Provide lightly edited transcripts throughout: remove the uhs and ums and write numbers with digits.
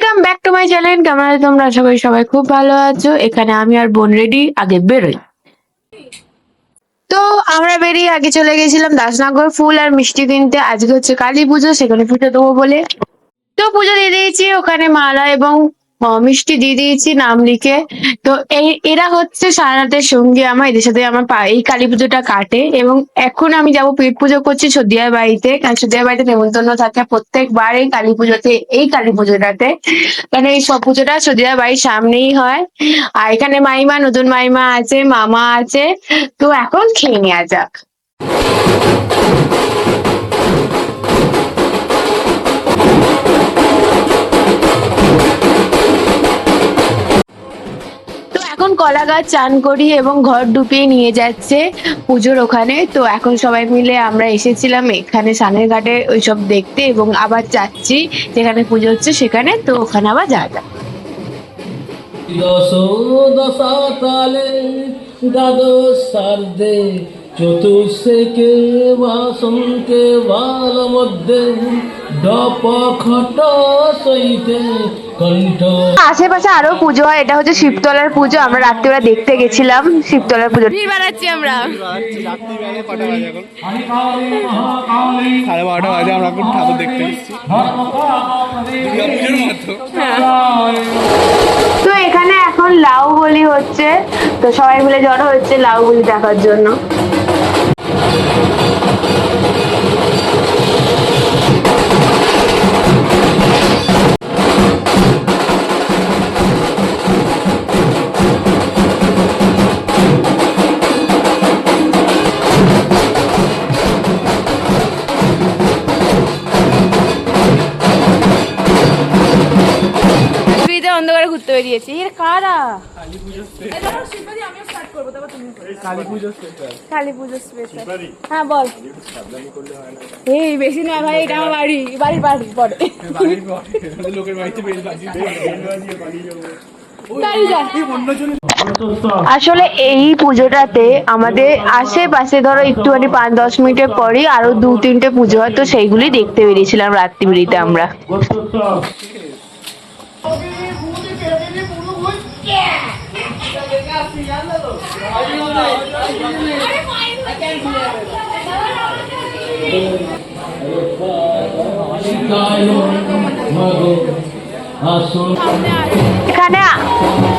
Welcome back to my channel. কেমন আছো তোমরা? আশা করি সবাই খুব ভালো আছো। এখানে আমি আর বোন রেডি, আগে বেরোই। তো আমরা বেরিয়ে আগে চলে গেছিলাম দাসনগর ফুল আর মিষ্টি কিনতে। আজকে হচ্ছে কালী পুজো, সেখানে পুজো দেবো বলে তো পুজো দিয়ে দিয়েছি। ওখানে মালা এবং মিষ্টি দিয়ে দিয়েছি নাম লিখে। তো এরা হচ্ছে সারা রাতের সঙ্গী আমার, এদের সাথে আমার এই কালী পুজোটা কাটে। এবং এখন আমি যাব পেট পুজো করছি সদিয়ার বাড়িতে, কারণ সদিয়ার বাড়িতে নেমন্তন্ন থাকে প্রত্যেকবার এই কালী পুজোতে, এই কালী পুজোটাতে। কারণ এই সব পুজোটা সদিয়ার বাড়ির সামনেই হয়। আর এখানে মাইমা, নতুন মাইমা আছে, মামা আছে। তো এখন খেয়ে নেওয়া যাক। তো এখন কলা গাছ চান করি এবং ঘর ডুবিয়ে নিয়ে যাচ্ছে পুজোর ওখানে। তো এখন সবাই মিলে আমরা এসেছিলাম এখানে সানের ঘাটে ওইসব দেখতে, এবং আবার যাচ্ছি যেখানে পুজো হচ্ছে সেখানে। তো ওখানে আবার যাওয়া যাক। দশাতালে দ্বাদশ সার্ধে চতুর্শেকে বাসন্তে বাল মধ্যে ডপ খট সইতে কণ্ঠ। আশেপাশে আরো পুজো হয়, এটা হচ্ছে শিবতলার পুজো। আমরা রাত্রিবেলা দেখতে গেছিলাম শিবতলার পুজো। বাড়াচ্ছি আমরা সাড়ে 12টা বাজে, আমরা এখন ঠাকুর দেখতে এসেছি দুর্গাপুজোর মতো। তো এখানে এখন লাউ বলি হচ্ছে, তো সবাই মিলে জড়ো হচ্ছে লাউ বলি দেখার জন্য। অন্ধকারে ঘুরতে বেরিয়েছি। এর কারা? কালী পুজো স্পেশাল। হ্যাঁ বল। এই বেশি নয় ভাই, এটা আমার বাড়ির পরে। আসলে এই পুজোটাতে আমাদের আশেপাশে ধরো একটুখানি 5-10 মিনিটের পরই আরো 2-3টে পুজো হয়, তো সেইগুলি দেখতে বেরিয়েছিলাম রাত্রি বেরিতে আমরা।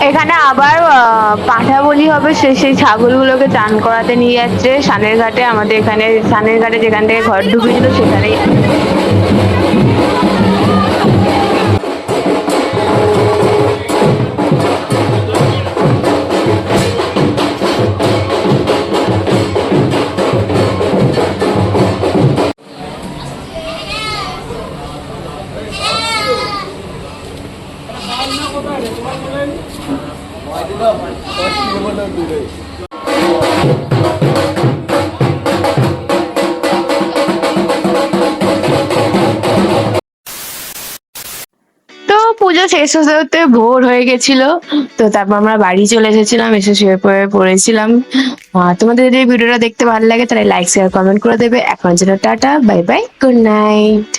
এখানে আবার পাঠা বলি হবে, সেই ছাগলগুলোকে চান করাতে নিয়ে যাচ্ছে সানের ঘাটে। আমাদের এখানে সানের ঘাটে যেখান থেকে ঘর ডুবেছিল সেখানেই। তো পুজো শেষ হতে হতে ভোর হয়ে গেছিল। তো তারপর আমরা বাড়ি চলে এসেছিলাম, এসে শুয়ে পড়েছিলাম। তোমাদের যদি ভিডিওটা দেখতে ভালো লাগে তাহলে লাইক শেয়ার কমেন্ট করে দেবে। এখন জন্য tata, bye bye, good night.